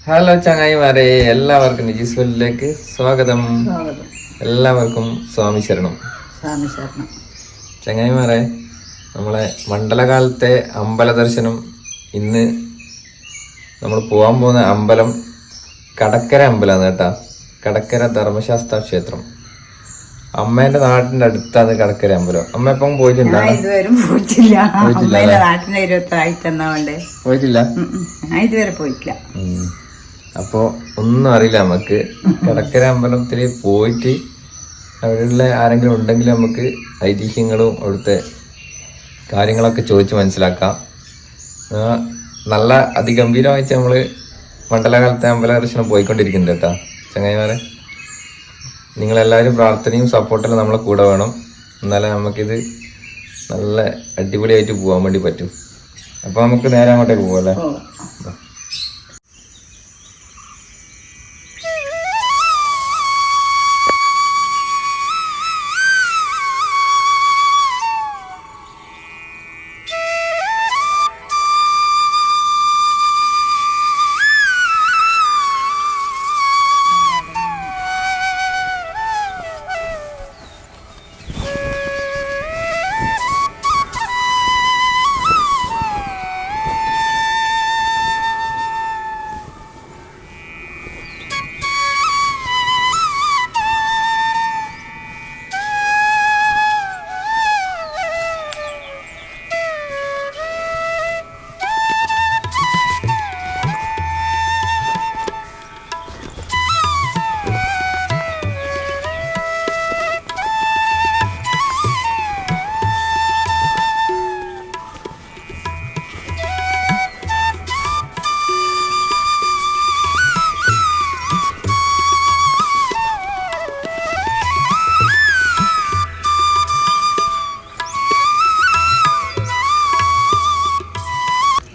Hello ചങ്ങായിമാരെ, എല്ലാവർക്കും നിജീസ് വേൾഡിലേക്ക് സ്വാഗതം. എല്ലാവർക്കും സ്വാമി ശരണം. ചങ്ങായിമാരെ, നമ്മളെ മണ്ഡലകാലത്തെ അമ്പല ദർശനം. ഇന്ന് നമ്മൾ പോകാൻ പോകുന്ന അമ്പലം കടക്കര അമ്പലമാണ് കേട്ടാ. കടക്കര ധർമ്മശാസ്ത്ര ക്ഷേത്രം. അമ്മേന്റെ നാട്ടിന്റെ അടുത്താണ് കടക്കര അമ്പലം. അമ്മ എപ്പം പോയിട്ടുണ്ടോ? പോയിട്ടില്ല. ഇതുവരെ പോയിട്ടില്ല. അപ്പോ ഒന്നും അറിയില്ല നമുക്ക്. കടക്കര അമ്പലത്തില് പോയിട്ട് അവിടെയുള്ള ആരെങ്കിലും ഉണ്ടെങ്കിൽ നമുക്ക് ഐതിഹ്യങ്ങളും അവിടുത്തെ കാര്യങ്ങളൊക്കെ ചോദിച്ച് മനസ്സിലാക്കാം. നല്ല അതിഗംഭീരമായിട്ട് നമ്മള് മണ്ഡലകാലത്തെ അമ്പല ദർശനം പോയിക്കൊണ്ടിരിക്കുന്നുണ്ട് കേട്ടാ ചങ്ങായിമാരെ. നിങ്ങളെല്ലാവരും പ്രാർത്ഥനയും സപ്പോർട്ടെല്ലാം നമ്മളെ കൂടെ വേണം. എന്നാലേ നമുക്കിത് നല്ല അടിപൊളിയായിട്ട് പോകാൻ വേണ്ടി പറ്റും. അപ്പൊ നമുക്ക് നേരെ അങ്ങോട്ടേക്ക് പോകാം അല്ലേ?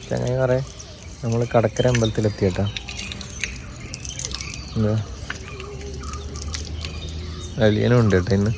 ചങ്ങായിമാരെ, നമ്മൾ കടക്കര അമ്പലത്തിലെത്തിയേട്ടാ. എന്താ അലിയനും ഉണ്ട് കേട്ടോ ഇന്ന്.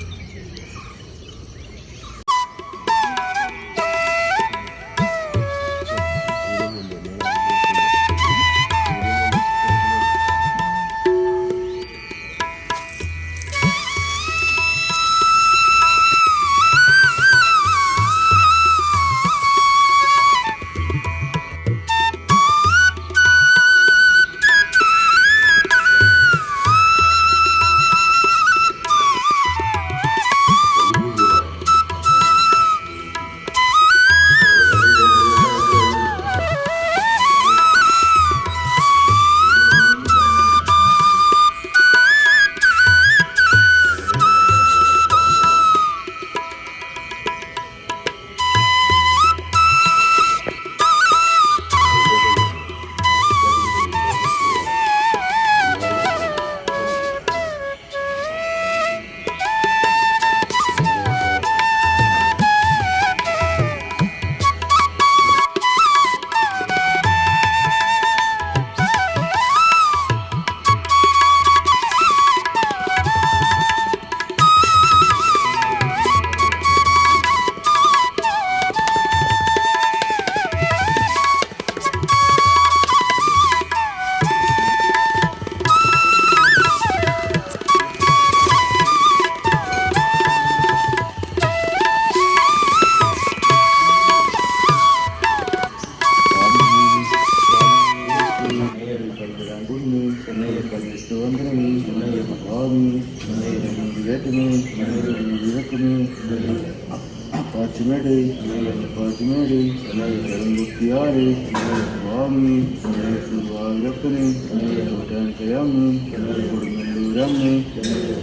പാച്ചുമേട് പെരുമ്പുത്തിയാറ് സ്വാമി ഗുരുവായൂരപ്പന് കോട്ടാൻകയമ്മ് കൊടുങ്ങല്ലൂരമ്മ്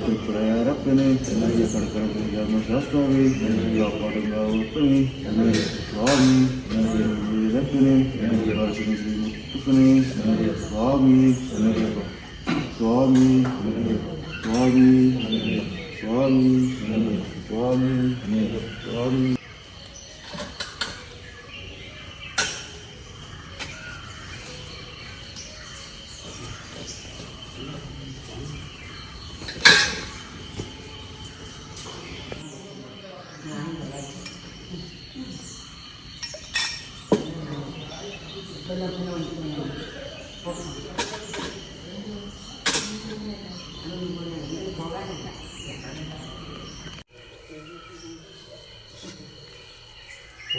തൃപ്രയാരപ്പന് കടക്കര ധർമ്മശാസ്ത്രാവ് കാപ്പാടുങ്കാവപ്പന് സ്വാമി ഗുരുവായൂരപ്പന് ശ്രീമുത്തപ്പന് സ്വാമി സ്വാമി സ്വാമി സ്വാമി സ്വാമി സ്വാമി.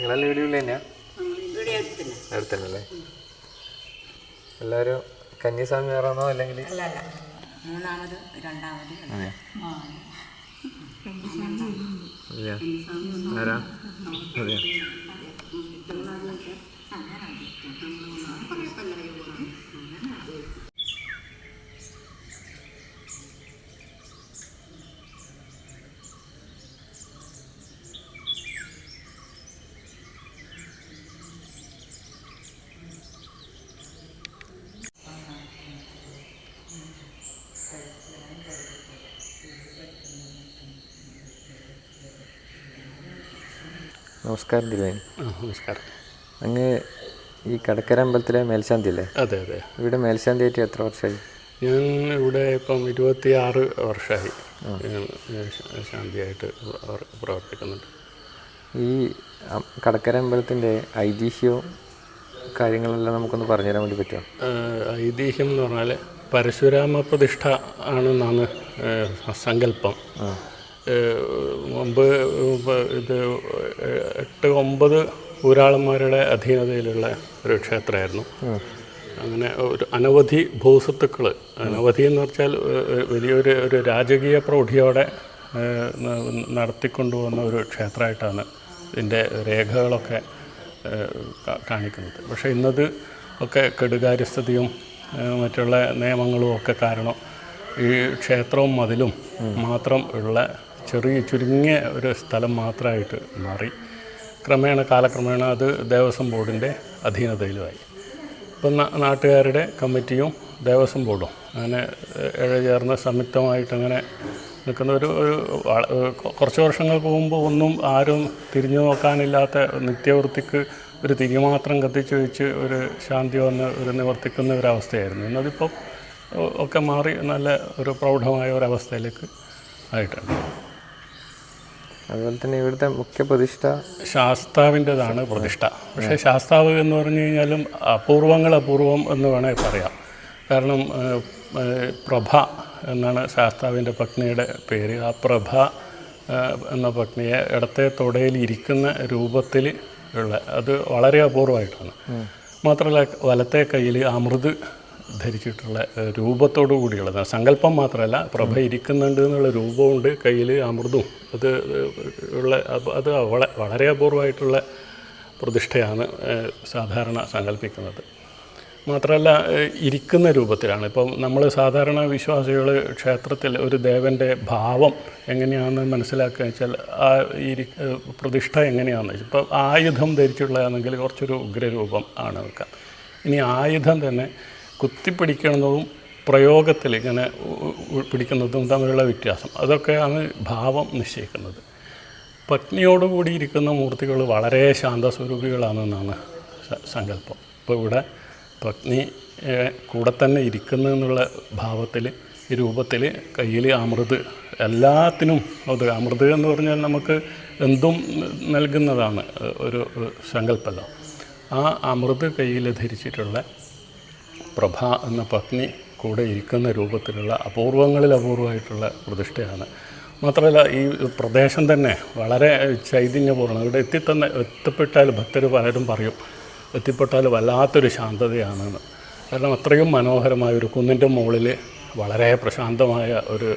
നിങ്ങളെല്ലാം വീഡിയോയിൽ തന്നെയാ? അടുത്തല്ലേ? എല്ലാവരും കന്യാസ്വാമി ആറാന്നോ അല്ലെങ്കിൽ മൂന്നാമത് രണ്ടാമത് അതെയാ? ആരാ? അതെയാ? നമസ്കാരം ദിലീൻ. നമസ്കാരം. അങ്ങ് ഈ കടക്കര അമ്പലത്തിലെ മേൽശാന്തി അല്ലേ? അതെ അതെ. ഇവിടെ മേൽശാന്തി ആയിട്ട് എത്ര വർഷമായി? ഞാൻ ഇവിടെ ഇപ്പം 26 വർഷമായി ശാന്തിയായിട്ട് പ്രവർത്തിക്കുന്നുണ്ട്. ഈ കടക്കര അമ്പലത്തിൻ്റെ ഐതിഹ്യവും കാര്യങ്ങളെല്ലാം നമുക്കൊന്ന് പറഞ്ഞുതരാൻ വേണ്ടി പറ്റുമോ? ഐതിഹ്യം എന്ന് പറഞ്ഞാൽ പരശുരാമ പ്രതിഷ്ഠ ആണെന്നാണ് സങ്കല്പം. മുമ്പ് ഇത് 8-9 ഊരാളന്മാരുടെ അധീനതയിലുള്ള ഒരു ക്ഷേത്രമായിരുന്നു. അങ്ങനെ ഒരു അനവധി ഭൂസ്വത്തുക്കൾ, അനവധി എന്ന് വെച്ചാൽ വലിയൊരു രാജകീയ പ്രൗഢിയോടെ നടത്തിക്കൊണ്ടുപോകുന്ന ഒരു ക്ഷേത്രമായിട്ടാണ് ഇതിൻ്റെ രേഖകളൊക്കെ കാണിക്കുന്നത്. പക്ഷേ ഇന്നത് ഒക്കെ കെടുകാര്യസ്ഥതയും മറ്റുള്ള നിയമങ്ങളും ഒക്കെ കാരണം ഈ ക്ഷേത്രവും മതിലും മാത്രം ഉള്ള ചുരുങ്ങിയ ഒരു സ്ഥലം മാത്രമായിട്ട് മാറി. കാലക്രമേണ അത് ദേവസ്വം ബോർഡിൻ്റെ അധീനതയിലുമായി. ഇപ്പം നാട്ടുകാരുടെ കമ്മിറ്റിയും ദേവസ്വം ബോർഡും അങ്ങനെ ഇഴചേർന്ന് സംയുക്തമായിട്ടങ്ങനെ നിൽക്കുന്ന ഒരു കുറച്ച് വർഷങ്ങൾക്ക് മുമ്പ് ഒന്നും ആരും തിരിഞ്ഞു നോക്കാനില്ലാത്ത നിത്യവൃത്തിക്ക് ഒരു തിരി മാത്രം കത്തിച്ച് വെച്ച് ഒരു ശാന്തി വന്ന് ഒരു നിവർത്തിക്കുന്ന ഒരവസ്ഥയായിരുന്നു. എന്നതിപ്പം ഒക്കെ മാറി നല്ല ഒരു പ്രൗഢമായ ഒരവസ്ഥയിലേക്ക് ആയിട്ടുണ്ട്. അതുപോലെ തന്നെ ഇവിടുത്തെ മുഖ്യ പ്രതിഷ്ഠ ശാസ്താവിൻ്റെതാണ് പ്രതിഷ്ഠ. പക്ഷേ ശാസ്താവ് എന്ന് പറഞ്ഞു കഴിഞ്ഞാലും അപൂർവം എന്ന് വേണമെങ്കിൽ പറയാം. കാരണം പ്രഭ എന്നാണ് ശാസ്താവിൻ്റെ പത്നിയുടെ പേര്. ആ പ്രഭ എന്ന പത്നിയെ ഇടത്തെ തൊടയിൽ ഇരിക്കുന്ന രൂപത്തിൽ ഉള്ള അത് വളരെ അപൂർവമായിട്ടാണ്. മാത്രമല്ല വലത്തെ കയ്യിൽ അമൃത് ധരിച്ചിട്ടുള്ള രൂപത്തോടു കൂടിയുള്ളത്. സങ്കല്പം മാത്രമല്ല, പ്രഭ ഇരിക്കുന്നുണ്ട് എന്നുള്ള രൂപമുണ്ട്, കയ്യിൽ അമൃതും അത് വളരെ അപൂർവമായിട്ടുള്ള പ്രതിഷ്ഠയാണ് സാധാരണ സങ്കല്പിക്കുന്നത്. മാത്രമല്ല ഇരിക്കുന്ന രൂപത്തിലാണ്. ഇപ്പം നമ്മൾ സാധാരണ വിശ്വാസികൾ ക്ഷേത്രത്തിൽ ഒരു ദേവൻ്റെ ഭാവം എങ്ങനെയാണെന്ന് മനസ്സിലാക്കുക വെച്ചാൽ ആ പ്രതിഷ്ഠ എങ്ങനെയാണെന്ന് വെച്ചാൽ ഇപ്പം ആയുധം ധരിച്ചുള്ളതാണെങ്കിൽ കുറച്ചൊരു ഉഗ്രരൂപം ആണ് വെക്കാം. ഇനി ആയുധം തന്നെ കുത്തിപ്പിടിക്കുന്നതും പ്രയോഗത്തിൽ ഇങ്ങനെ പിടിക്കുന്നതും തമ്മിലുള്ള വ്യത്യാസം, അതൊക്കെയാണ് ഭാവം നിശ്ചയിക്കുന്നത്. പത്നിയോടുകൂടി ഇരിക്കുന്ന മൂർത്തികൾ വളരെ ശാന്തസ്വരൂപികളാണെന്നാണ് സങ്കല്പം. ഇപ്പോൾ ഇവിടെ പത്നി കൂടെ തന്നെ ഇരിക്കുന്നു എന്നുള്ള ഭാവത്തിൽ ഈ രൂപത്തിൽ കയ്യിൽ അമൃത് എല്ലാത്തിനും അത് അമൃത് എന്ന് പറഞ്ഞാൽ നമുക്ക് എന്തും നൽകുന്നതാണ് ഒരു സങ്കല്പമല്ലോ. ആ അമൃത് കയ്യിൽ ധരിച്ചിട്ടുള്ള പ്രഭ എന്ന പത്നി കൂടെ ഇരിക്കുന്ന രൂപത്തിലുള്ള അപൂർവമായിട്ടുള്ള പ്രതിഷ്ഠയാണ്. മാത്രമല്ല ഈ പ്രദേശം തന്നെ വളരെ ചൈതന്യപൂർണ്ണം. ഇവിടെ എത്തിപ്പെട്ടാൽ ഭക്തർ പലരും പറയും എത്തിപ്പെട്ടാൽ വല്ലാത്തൊരു ശാന്തതയാണെന്ന്. കാരണം അത്രയും മനോഹരമായ ഒരു കുന്നിൻ്റെ മുകളിൽ വളരെ പ്രശാന്തമായ ഒരു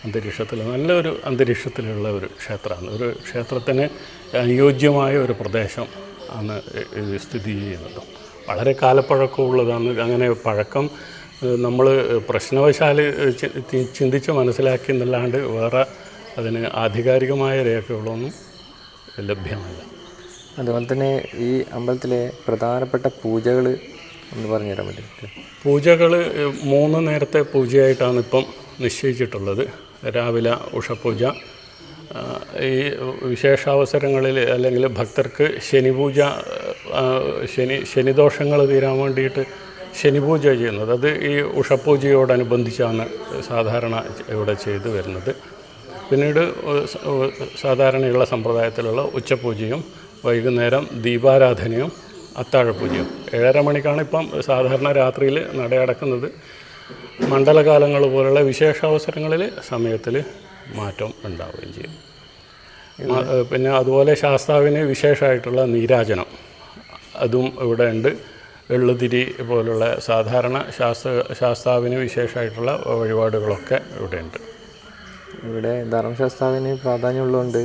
അന്തരീക്ഷത്തിൽ, നല്ലൊരു അന്തരീക്ഷത്തിലുള്ള ഒരു ക്ഷേത്രമാണ്. ഒരു ക്ഷേത്രത്തിന് അനുയോജ്യമായ ഒരു പ്രദേശം ആണ് സ്ഥിതി ചെയ്യുന്നത്. വളരെ കാലപ്പഴക്കമുള്ളതാണ്. അങ്ങനെ പഴക്കം നമ്മൾ പ്രശ്നവശാൽ ചിന്തിച്ച് മനസ്സിലാക്കി എന്നല്ലാണ്ട് വേറെ അതിന് ആധികാരികമായ രേഖകളൊന്നും ലഭ്യമല്ല. അതുപോലെ തന്നെ ഈ അമ്പലത്തിലെ പ്രധാനപ്പെട്ട പൂജകൾ ഒന്ന് പറഞ്ഞു തരാൻ പറ്റും? പൂജകൾ 3 നേരത്തെ പൂജയായിട്ടാണ് ഇപ്പം നിശ്ചയിച്ചിട്ടുള്ളത്. രാവിലെ ഉഷപൂജ, ഈ വിശേഷാവസരങ്ങളിൽ അല്ലെങ്കിൽ ഭക്തർക്ക് ശനിപൂജ, ശനിദോഷങ്ങൾ തീരാൻ വേണ്ടിയിട്ട് ശനിപൂജ ചെയ്യുന്നത്, അത് ഈ ഉഷപൂജയോടനുബന്ധിച്ചാണ് സാധാരണ ഇവിടെ ചെയ്തു വരുന്നത്. പിന്നീട് സാധാരണയുള്ള സമ്പ്രദായത്തിലുള്ള ഉച്ചപൂജയും വൈകുന്നേരം ദീപാരാധനയും അത്താഴപൂജയും 7:30 മണിക്കാണ് ഇപ്പം സാധാരണ രാത്രിയിൽ നടയടക്കുന്നത്. മണ്ഡലകാലങ്ങൾ പോലുള്ള വിശേഷാവസരങ്ങളിൽ സമയത്തിൽ മാറ്റം ഉണ്ടാവുകയും ചെയ്യും. പിന്നെ അതുപോലെ ശാസ്താവിന് വിശേഷമായിട്ടുള്ള നീരാജനം അതും ഇവിടെ ഉണ്ട്. എള്ളുതിരി പോലുള്ള സാധാരണ ശാസ്താവിന് വിശേഷമായിട്ടുള്ള വഴിപാടുകളൊക്കെ ഇവിടെ ഉണ്ട്. ഇവിടെ ധർമ്മശാസ്താവിന് പ്രാധാന്യമുള്ളതുകൊണ്ട്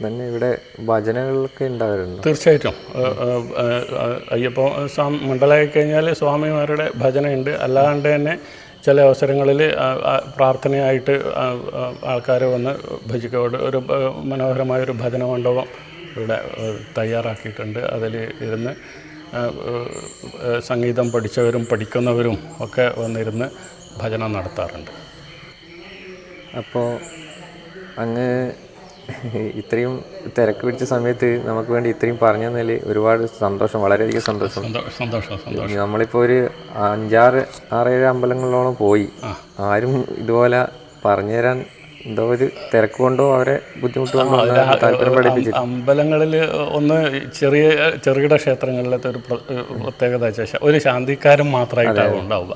തന്നെ ഇവിടെ ഭജനകളൊക്കെ ഉണ്ടാവാറുണ്ട്. തീർച്ചയായിട്ടും അയ്യപ്പ മണ്ഡലമായി കഴിഞ്ഞാൽ സ്വാമിമാരുടെ ഭജനയുണ്ട്. അല്ലാണ്ട് തന്നെ ചില അവസരങ്ങളിൽ പ്രാർത്ഥനയായിട്ട് ആൾക്കാർ വന്ന് ഭജിക്കോട് ഒരു മനോഹരമായൊരു ഭജന മണ്ഡപം ഇവിടെ തയ്യാറാക്കിയിട്ടുണ്ട്. അതിൽ ഇരുന്ന് സംഗീതം പഠിച്ചവരും പഠിക്കുന്നവരും ഒക്കെ വന്നിരുന്ന് ഭജന നടത്താറുണ്ട്. അപ്പോൾ അങ്ങ് ഇത്രയും തിരക്ക് പിടിച്ച സമയത്ത് നമുക്ക് വേണ്ടി ഇത്രയും പറഞ്ഞു തന്നതിൽ ഒരുപാട് സന്തോഷം, വളരെയധികം സന്തോഷം. നമ്മളിപ്പോൾ ഒരു 6-7 അമ്പലങ്ങളോളം പോയി. ആരും ഇതുപോലെ പറഞ്ഞു തരാൻ എന്തോ ഒരു തിരക്ക് കൊണ്ടോ അവരെ ബുദ്ധിമുട്ടുകൊണ്ടോ താല്പര്യം പഠിപ്പിച്ചിട്ട്. അമ്പലങ്ങളിൽ ഒന്ന് ചെറുകിട ക്ഷേത്രങ്ങളിലത്തെ ഒരു പ്രത്യേകത വെച്ചാൽ ഒരു ശാന്തിക്കാരൻ മാത്രമായിട്ടാവും ഉണ്ടാവുക.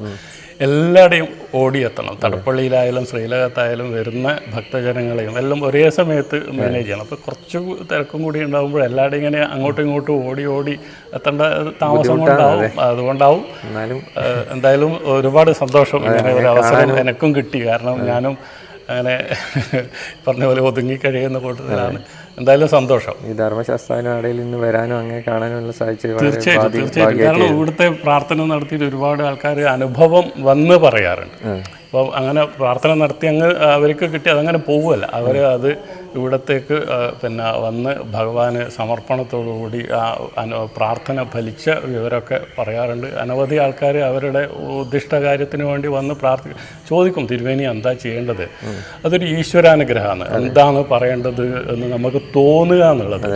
എല്ലാവരുടെയും ഓടിയെത്തണം. തടപ്പള്ളിയിലായാലും ശ്രീലകത്തായാലും വരുന്ന ഭക്തജനങ്ങളെയും എല്ലാം ഒരേ സമയത്ത് മാനേജ് ചെയ്യണം. അപ്പോൾ കുറച്ച് തിരക്കും കൂടി ഉണ്ടാകുമ്പോൾ എല്ലാവരുടെയും ഇങ്ങനെ അങ്ങോട്ടും ഇങ്ങോട്ടും ഓടി എത്തേണ്ട താമസം കൊണ്ടാവും. അതുകൊണ്ടാവും. എന്തായാലും ഒരുപാട് സന്തോഷം. ഇങ്ങനെ ഒരു അവസരം എനിക്കും കിട്ടി. കാരണം ഞാനും അങ്ങനെ പറഞ്ഞ പോലെ ഒതുങ്ങിക്കഴിയുന്ന കൂട്ടത്തിലാണ്. എന്തായാലും സന്തോഷം. ഈ ധർമ്മശാസ്താവിനും ഇടയിൽ നിന്ന് വരാനും അങ്ങനെ കാണാനുള്ള സാധിച്ചത് തീർച്ചയായിട്ടും. കാരണം ഇവിടുത്തെ പ്രാർത്ഥന നടത്തിയിട്ട് ഒരുപാട് ആൾക്കാർ അനുഭവം വന്ന് പറയാറുണ്ട്. അപ്പോൾ അങ്ങനെ പ്രാർത്ഥന നടത്തി അവർക്ക് കിട്ടി അതങ്ങനെ പോവുമല്ല. അവർ അത് ഇവിടത്തേക്ക് പിന്നെ വന്ന് ഭഗവാന് സമർപ്പണത്തോടുകൂടി പ്രാർത്ഥന ഫലിച്ച വിവരമൊക്കെ പറയാറുണ്ട്. അനവധി ആൾക്കാർ അവരുടെ ഉദ്ദിഷ്ട കാര്യത്തിന് വേണ്ടി വന്ന് ചോദിക്കും, തിരുവേനി എന്താ ചെയ്യേണ്ടത്? അതൊരു ഈശ്വരാനുഗ്രഹമാണ്. എന്താണ് പറയേണ്ടത് എന്ന് നമുക്ക് തോന്നുക എന്നുള്ളത്,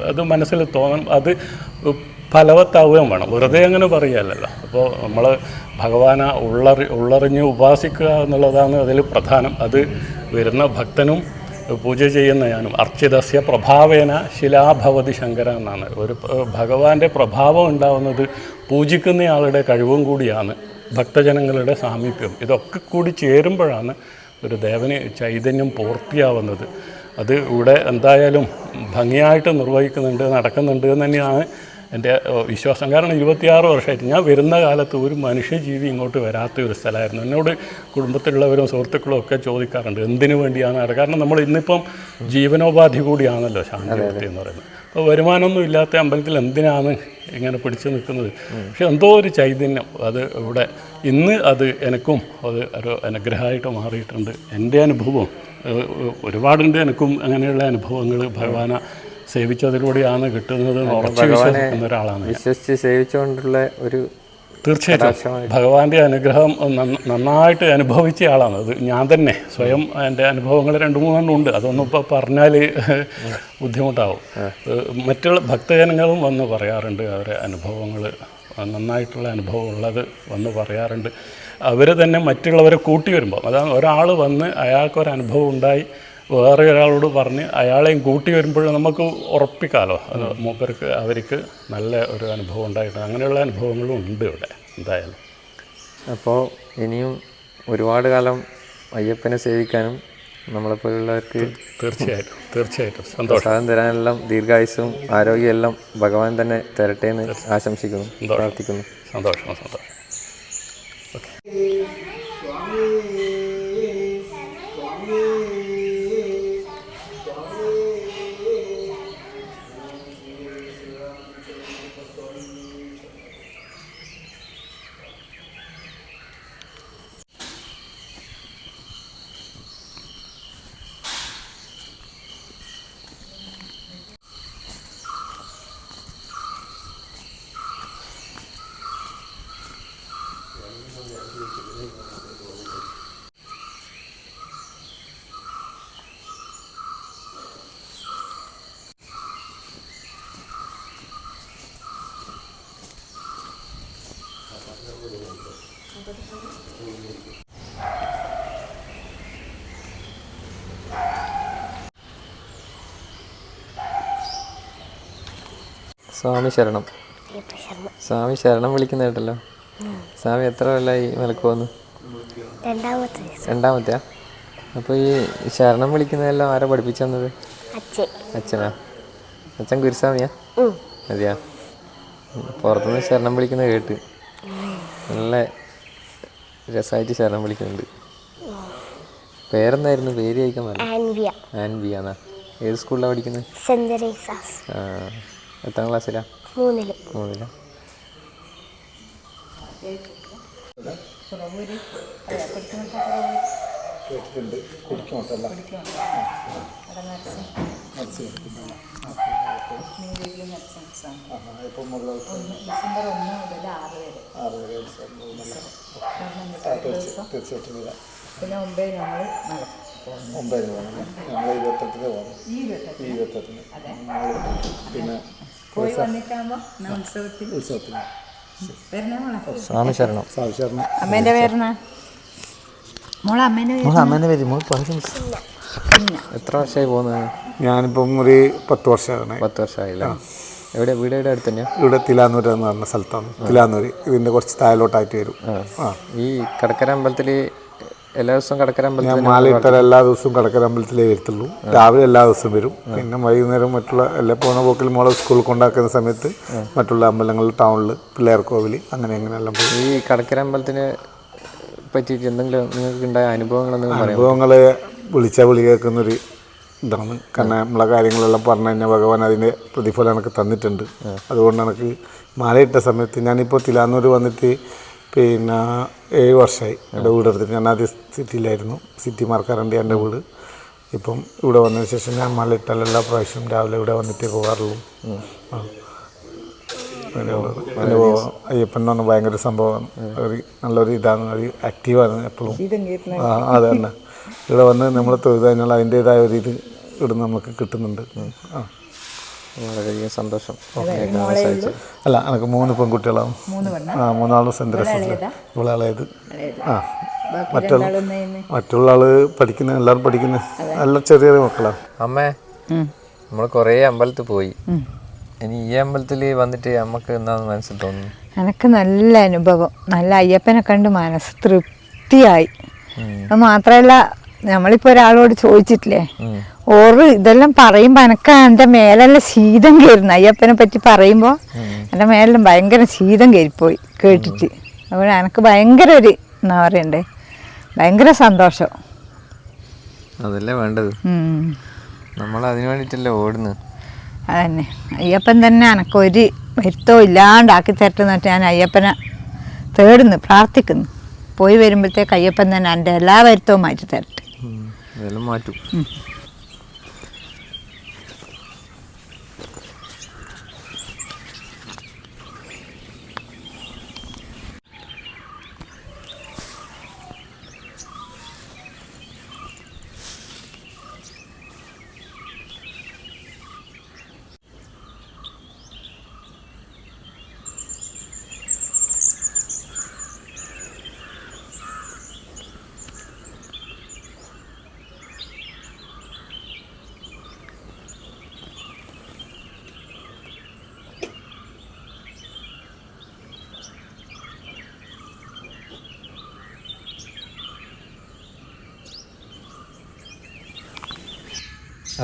അത് മനസ്സിൽ തോന്നണം. അത് ഫലവത്താവുകയും വേണം. വെറുതെ അങ്ങനെ പറയുകയല്ലല്ലോ. അപ്പോൾ നമ്മൾ ഭഗവാനെ ഉള്ളറിഞ്ഞ് ഉപാസിക്കുക എന്നുള്ളതാണ് അതിൽ പ്രധാനം. അത് വരുന്ന ഭക്തനും പൂജ ചെയ്യുന്ന ഞാനും അർച്ചിതസ്യ പ്രഭാവേന ശിലാഭവതി ശങ്കര എന്നാണ്. ഒരു ഭഗവാന്റെ പ്രഭാവം ഉണ്ടാവുന്നത് പൂജിക്കുന്നയാളുടെ കഴിവും കൂടിയാണ്, ഭക്തജനങ്ങളുടെ സാമീപ്യം. ഇതൊക്കെ കൂടി ചേരുമ്പോഴാണ് ഒരു ദേവന് ചൈതന്യം പൂർത്തിയാവുന്നത്. അത് ഇവിടെ എന്തായാലും ഭംഗിയായിട്ട് നിർവഹിക്കുന്നുണ്ട്, നടക്കുന്നുണ്ട് എന്ന് തന്നെയാണ് എൻ്റെ വിശ്വാസം. കാരണം 26 വർഷമായിട്ട് ഞാൻ വരുന്ന കാലത്ത് ഒരു മനുഷ്യജീവി ഇങ്ങോട്ട് വരാത്ത ഒരു സ്ഥലമായിരുന്നു. എന്നോട് കുടുംബത്തിലുള്ളവരും സുഹൃത്തുക്കളും ഒക്കെ ചോദിക്കാറുണ്ട് എന്തിനു വേണ്ടിയാണ്. കാരണം നമ്മൾ ഇന്നിപ്പം ജീവനോപാധി കൂടിയാണല്ലോ ശാന്തിമൂർത്തി എന്ന് പറയുന്നത്. അപ്പോൾ വരുമാനമൊന്നും ഇല്ലാത്ത അമ്പലത്തിൽ എന്തിനാണ് ഇങ്ങനെ പിടിച്ചു നിൽക്കുന്നത്? പക്ഷെ എന്തോ ഒരു ചൈതന്യം അത് ഇവിടെ ഇന്ന് അത് എനിക്കും അത് ഒരു അനുഗ്രഹമായിട്ട് മാറിയിട്ടുണ്ട്. എൻ്റെ അനുഭവം ഒരുപാടുണ്ട്. എനിക്കും അങ്ങനെയുള്ള അനുഭവങ്ങൾ ഭഗവാനെ സേവിച്ചതിലൂടെയാണ് കിട്ടുന്നത്. ഉറച്ചു വിശ്വസിക്കുന്ന ഒരാളാണ്. വിശ്വസിച്ച് സേവിച്ചുകൊണ്ടുള്ള ഒരു തീർച്ചയായിട്ടും ഭഗവാന്റെ അനുഗ്രഹം നന്നായിട്ട് അനുഭവിച്ച ആളാണ്. അത് ഞാൻ തന്നെ സ്വയം എൻ്റെ അനുഭവങ്ങൾ 2-3 ഉണ്ട്. അതൊന്നും ഇപ്പോൾ പറഞ്ഞാൽ ബുദ്ധിമുട്ടാവും. മറ്റുള്ള ഭക്തജനങ്ങളും വന്ന് പറയാറുണ്ട് അവരെ അനുഭവങ്ങൾ, നന്നായിട്ടുള്ള അനുഭവം ഉള്ളത് വന്ന് പറയാറുണ്ട്. അവർ തന്നെ മറ്റുള്ളവരെ കൂട്ടി വരുമ്പോൾ, അതാണ് ഒരാൾ വന്ന് അയാൾക്കൊരനുഭവം ഉണ്ടായി വേറെ ഒരാളോട് പറഞ്ഞ് അയാളെയും കൂട്ടി വരുമ്പോൾ നമുക്ക് ഉറപ്പിക്കാമല്ലോ മൂപ്പർക്ക് അവർക്ക് നല്ല ഒരു അനുഭവം ഉണ്ടായിട്ടുണ്ട്. അങ്ങനെയുള്ള അനുഭവങ്ങളും ഉണ്ട് ഇവിടെ എന്തായാലും. അപ്പോൾ ഇനിയും ഒരുപാട് കാലം അയ്യപ്പനെ സേവിക്കാനും നമ്മളെപ്പോലുള്ളവർക്ക് തീർച്ചയായിട്ടും സന്തോഷം തരാനെല്ലാം ദീർഘായുസ്സും ആരോഗ്യം എല്ലാം ഭഗവാൻ തന്നെ തരട്ടെ എന്ന് ആശംസിക്കുന്നു, പ്രാർത്ഥിക്കുന്നു. സന്തോഷം. ഓക്കെ. സ്വാമി ശരണം. സ്വാമി ശരണം വിളിക്കുന്ന കേട്ടല്ലോ. സ്വാമി എത്ര കൊല്ലമായി മലക്ക് പോകുന്നു? രണ്ടാമത്തെയാ? അപ്പോൾ ഈ ശരണം വിളിക്കുന്നതെല്ലാം ആരാ പഠിപ്പിച്ചു തന്നത്? അച്ഛനാ? അച്ഛൻ ഗുരുസ്വാമിയാ? അതെയാ? പുറത്തുനിന്ന് ശരണം വിളിക്കുന്നത് കേട്ട് നല്ല രസമായിട്ട് ശരണം വിളിക്കുന്നുണ്ട്. പേരെന്തായിരുന്നു? പേര് ചോദിക്കാൻ പറഞ്ഞു. ആൻവിയാന്നാ? ഏത് സ്കൂളിലാണ് പഠിക്കുന്നത്? ആ, എത്രാം ക്ലാസ്സിലാ? 3-ലാ? പിന്നെ 9 ഞങ്ങൾ പിന്നെ പോയി വന്നിട്ടാകുമ്പോൾ ഉത്സവത്തിന് സ്വാമി ശരണം. അമ്മേൻ്റെ പേരെന്നാ? മോളെ അമ്മേൻ്റെ പേര് എത്ര വർഷമായി പോകുന്നത്? ഞാനിപ്പം ഒരു 10 വർഷമാണ്. 10 വർഷമായില്ല. എവിടെ വീട്? എവിടെ അടുത്ത് തന്നെയാ? ഇവിടെ തിലാന്നൂർ എന്ന് പറഞ്ഞ സ്ഥലത്താണ്. തിലാന്നൂർ ഇതിൻ്റെ കുറച്ച് താഴോട്ടായിട്ട് വരും. ഈ കടക്കര അമ്പലത്തിൽ എല്ലാ ദിവസവും കടക്കര ഞാൻ അമ്പലത്തിൽ മാലയിട്ടാൽ എല്ലാ ദിവസവും കടക്കര അമ്പലത്തിലേ വരത്തുള്ളൂ. രാവിലെ എല്ലാ ദിവസവും വരും. പിന്നെ വൈകുന്നേരം മറ്റുള്ള എല്ലാ പോകുന്ന പോക്കിൽ മോളെ സ്കൂളിൽ കൊണ്ടാക്കുന്ന സമയത്ത് മറ്റുള്ള അമ്പലങ്ങളിൽ, ടൗണിൽ, പിള്ളേർക്കോവിൽ അങ്ങനെ എല്ലാം പോകും. ഈ കടക്കര അമ്പലത്തിനെ പറ്റിയിട്ട് എന്തെങ്കിലും നിങ്ങൾക്ക് ഉണ്ടായ അനുഭവങ്ങളെന്തെങ്കിലും പറയാം? അനുഭവങ്ങൾ വിളിച്ചാൽ വിളി കേൾക്കുന്നൊരു ഇതാണ്. കാരണം നമ്മളെ കാര്യങ്ങളെല്ലാം പറഞ്ഞു കഴിഞ്ഞാൽ ഭഗവാൻ അതിൻ്റെ പ്രതിഫലം എനിക്ക് തന്നിട്ടുണ്ട്. അതുകൊണ്ട് എനിക്ക് മാലയിട്ട സമയത്ത് ഞാനിപ്പോൾ തിലാന്നൂർ വന്നിട്ട് പിന്നെ 7 വർഷമായി എൻ്റെ വീടെടുത്തിട്ട്. ഞാൻ ആദ്യം സിറ്റിയിലായിരുന്നു, സിറ്റി മാർക്കാറുണ്ട് എൻ്റെ വീട്. ഇപ്പം ഇവിടെ വന്നതിന് ശേഷം ഞാൻ മാലയിട്ടാൽ എല്ലാ പ്രാവശ്യവും രാവിലെ ഇവിടെ വന്നിട്ടേ പോകാറുള്ളൂ. അങ്ങനെയുള്ളത് അനുഭവം. അയ്യപ്പൻ എന്ന് പറഞ്ഞാൽ ഭയങ്കര സംഭവമാണ്. ഒരു നല്ലൊരു ഇതാണ്, ഒരു ആക്റ്റീവാണ് എപ്പോഴും. അത് തന്നെ ഇവിടെ വന്ന് നമ്മൾ തൊഴുത് കഴിഞ്ഞാൽ അതിൻ്റേതായ ഒരു ഇത് ഇവിടെ നമുക്ക് കിട്ടുന്നുണ്ട്. വളരെയധികം സന്തോഷം. അല്ല, എനിക്ക് 3 പെൺകുട്ടികളാണ്. 3 സെൻറ്റ് രസത്തില്. ഇവളാളേത് മറ്റുള്ള ആള് പഠിക്കുന്ന, എല്ലാവരും പഠിക്കുന്ന എല്ലാം ചെറിയ മക്കളാണ്. അമ്മേ, നമ്മൾ കുറേ അമ്പലത്തിൽ പോയി. ഇനി ഈ അമ്പലത്തിൽ വന്നിട്ട് നമുക്ക് എന്താണെന്ന് മനസ്സിൽ തോന്നുന്നു? എനിക്ക് നല്ല അനുഭവം. നല്ല അയ്യപ്പനെ കണ്ട് മനസ്സ് തൃപ്തിയായി. അത് മാത്രമല്ല, നമ്മളിപ്പോൾ ഒരാളോട് ചോദിച്ചിട്ടില്ലേ, ഓറ് ഇതെല്ലാം പറയുമ്പോൾ എനിക്ക് എൻ്റെ മേലെല്ലാം ശീതം കയറുന്നു. അയ്യപ്പനെ പറ്റി പറയുമ്പോൾ എൻ്റെ മേലെല്ലാം ഭയങ്കര ശീതം കയറിപ്പോയി കേട്ടിട്ട്. അപ്പോൾ എനിക്ക് ഭയങ്കര ഒരു എന്താ പറയണ്ടേ, ഭയങ്കര സന്തോഷം. അതല്ലേ വേണ്ടത്. നമ്മൾ അതിന് വേണ്ടിയിട്ടല്ലേ ഓടുന്നത്. അതന്നെ, അയ്യപ്പൻ തന്നെ എനക്കൊരു വരുത്തവും ഇല്ലാണ്ടാക്കി തരട്ടെന്നിട്ട് ഞാൻ അയ്യപ്പനെ തേടുന്നു, പ്രാർത്ഥിക്കുന്നു. പോയി വരുമ്പോഴത്തേക്ക് അയ്യപ്പൻ തന്നെ എൻ്റെ എല്ലാ വരുത്തവും മാറ്റി തരട്ടെ. അതെല്ലാം മാറ്റും.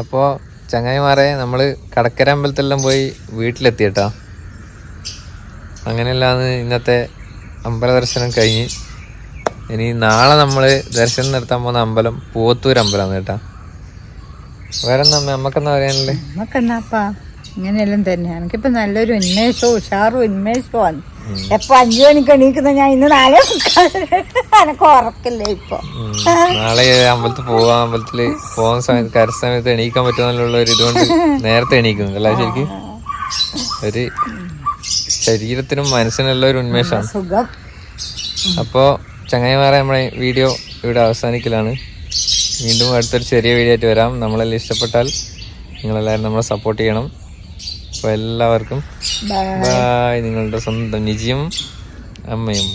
അപ്പോൾ ചങ്ങായിമാരെ, നമ്മൾ കടക്കര അമ്പലത്തിലെല്ലാം പോയി വീട്ടിലെത്തി കേട്ടോ. അങ്ങനെയല്ലാന്ന് ഇന്നത്തെ അമ്പല ദർശനം കഴിഞ്ഞ്. ഇനി നാളെ നമ്മൾ ദർശനം നടത്താൻ പോകുന്ന അമ്പലം പൂവത്തൂർ അമ്പലമാണ് കേട്ടോ. വേറെ എന്താ നമുക്കെന്താ പറയാനുള്ളത്? നമുക്കെന്നാപ്പാ ഇങ്ങനെയെല്ലാം തന്നെ. എനിക്കിപ്പോൾ നല്ലൊരു ഉന്മേഷവും ഉഷാറും ഉന്മേഷമാണ്. എപ്പോൾ 5 മണിക്ക് എണീക്കുന്ന ഞാൻ ഇന്ന് 4:30 എനക്ക് ഉറക്കില്ലേ ഇപ്പോൾ. നാളെ അമ്പലത്തിൽ പോവാം. അമ്പലത്തിൽ പോകുന്ന സമയത്ത് കരസമയത്ത് എണീക്കാൻ പറ്റുമെന്നുള്ള ഒരു ഇതുകൊണ്ട് നേരത്തെ എണീക്കുന്നു അല്ല? ശരിക്കും ഒരു ശരീരത്തിനും മനസ്സിനുള്ള ഒരു ഉന്മേഷമാണ്. സുഖം. അപ്പോൾ ചങ്ങായിമാരെ, നമ്മളെ വീഡിയോ ഇവിടെ അവസാനിക്കലാണ്. വീണ്ടും അടുത്തൊരു ചെറിയ വീഡിയോ ആയിട്ട് വരാം. നമ്മളെല്ലാം ഇഷ്ടപ്പെട്ടാൽ നിങ്ങളെല്ലാവരും നമ്മളെ സപ്പോർട്ട് ചെയ്യണം. അപ്പോൾ എല്ലാവർക്കും ബൈ. നിങ്ങളുടെ സ്വന്തം നിജിയും അമ്മയും.